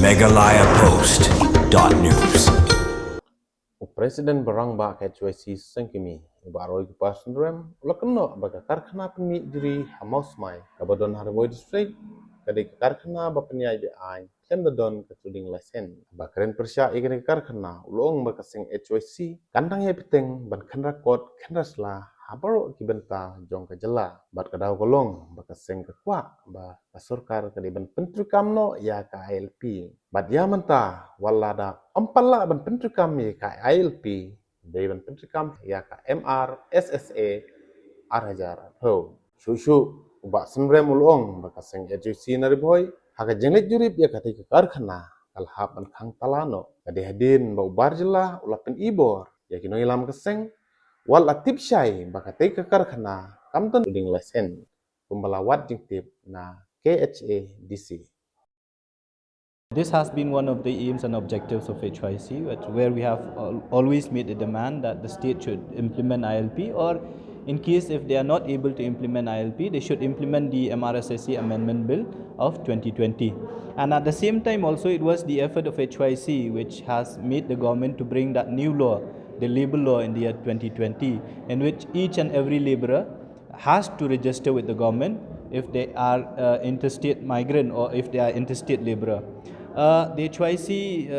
MeghalayaPost.news. Presiden berang ba KCYC sengkimi baroi pas ndrem ulakno baga Karkhana Pynmih diri hamausmai kabadon Bhoi district kadi Karkhana ba Pyniaid ai Khlem don ketuding lesen ba keren persya igri Karkhana ulong ba kaseng HYC kandang ya piteng ban khandra kot khandrasla habaro kibenta jong ka Jylla bat kadau golong ba kaseng kwa ba kasurkar kadi ban pentri kamno ya ka ILP bat ya menta walada ampalla ban pentri kami ka ILP dari ban pentri kam ya ka MR SSA arhajar ho shushu ba senrem ulong ba kaseng HYC nari Bhoi haka jenglet jurip ya kati ke Karkhana kalhap ban khang talano kadi hadin ba ubar Jylla ulapin ibor ya kino ilam kaseng wal atip syai bakate ke Karkhana kamton uding lesen pembalawat jingtip na KHA DC. This has been one of the aims and objectives of HYC, where we have always made a demand that the state should implement ILP, or in case if they are not able to implement ILP, they should implement the MRSSC Amendment Bill of 2020. And at the same time also, it was the effort of HYC which has made the government to bring that new law, the labor law in the year 2020, in which each and every laborer has to register with the government if they are interstate migrant or if they are interstate laborer. The HYC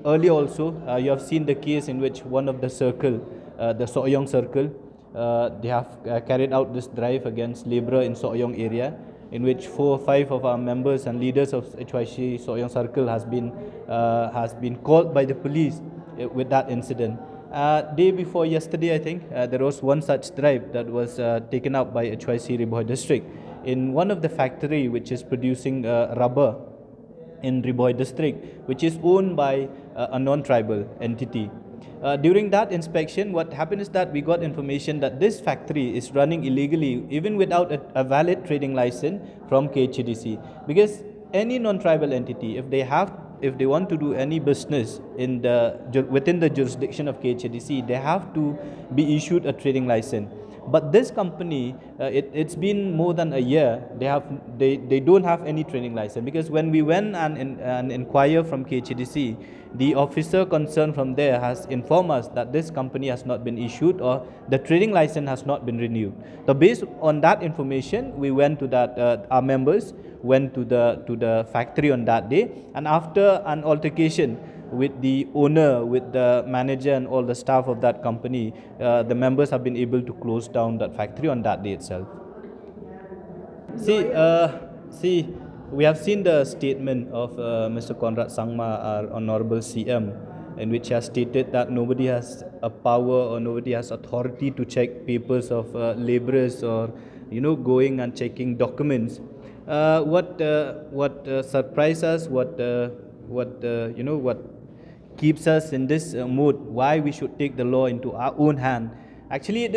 earlier also, you have seen the case in which one of the circle, the Soyong circle, they have carried out this drive against laborer in Soyong area, in which 4 or 5 of our members and leaders of HYC Soyong circle has been called by the police with that incident. Day before yesterday, I think, there was one such drive that was taken up by HYC Bhoi district in one of the factory which is producing rubber in Bhoi district, which is owned by a non-tribal entity. During that inspection, what happened is that we got information that this factory is running illegally, even without a valid trading license from KHDC. Because any non-tribal entity, if they want to do any business within the jurisdiction of KHDC, they have to be issued a trading license. But this company, it's been more than a year. They don't have any training license, because when we went and inquire from KHDC, the officer concerned from there has informed us that this company has not been issued or the trading license has not been renewed. So based on that information, we went to that. Our members went to the factory on that day, and after an altercation with the owner, with the manager and all the staff of that company, the members have been able to close down that factory on that day itself. See, we have seen the statement of Mr. Conrad Sangma, our Honorable CM, in which he has stated that nobody has a power or nobody has authority to check papers of laborers or going and checking documents. What surprises us, what keeps us in this mood, why we should take the law into our own hand. Actually, it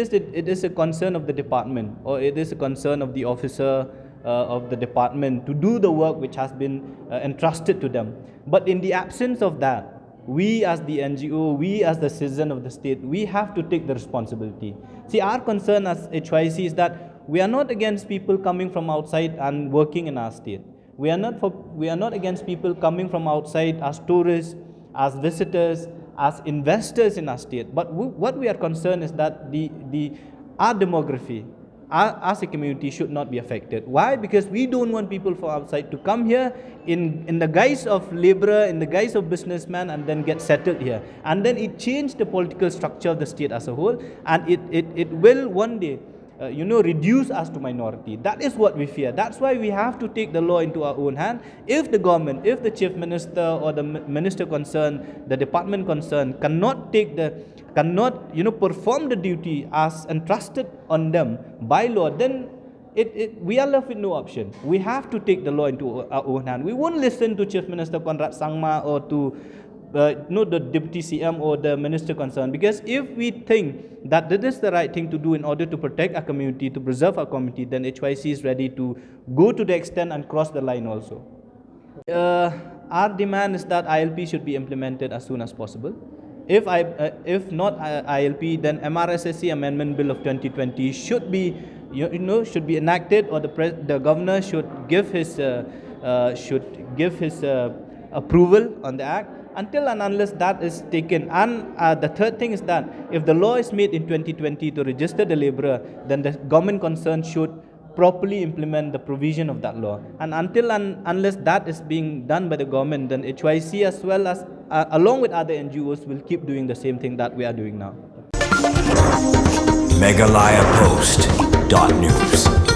is a concern of the department, or it is a concern of the officer of the department to do the work which has been entrusted to them. But in the absence of that, we as the NGO, we as the citizen of the state, we have to take the responsibility. See, our concern as HYC is that we are not against people coming from outside and working in our state. We are not against people coming from outside as tourists, as visitors, as investors in our state. But what we are concerned is that our demography, as a community, should not be affected. Why? Because we don't want people from outside to come here in the guise of laborer, in the guise of businessman, and then get settled here. And then it changed the political structure of the state as a whole, and it will one day reduce us to minority. That is what we fear. That's why we have to take the law into our own hand. If the government, if the chief minister or the minister concerned, the department concerned cannot perform the duty as entrusted on them by law, then we are left with no option. We have to take the law into our own hand. We won't listen to Chief Minister Conrad Sangma or to the Deputy CM or the Minister concerned, because if we think that this is the right thing to do in order to protect our community, to preserve our community, then HYC is ready to go to the extent and cross the line also. Our demand is that ILP should be implemented as soon as possible. If not ILP, then MRSSC Amendment Bill of 2020 should be enacted, or the governor should give his approval on the act. Until and unless that is taken, and the third thing is that if the law is made in 2020 to register the labourer, then the government concerned should properly implement the provision of that law. And until and unless that is being done by the government, then HYC as well as along with other NGOs will keep doing the same thing that we are doing now. MeghalayaPost.news.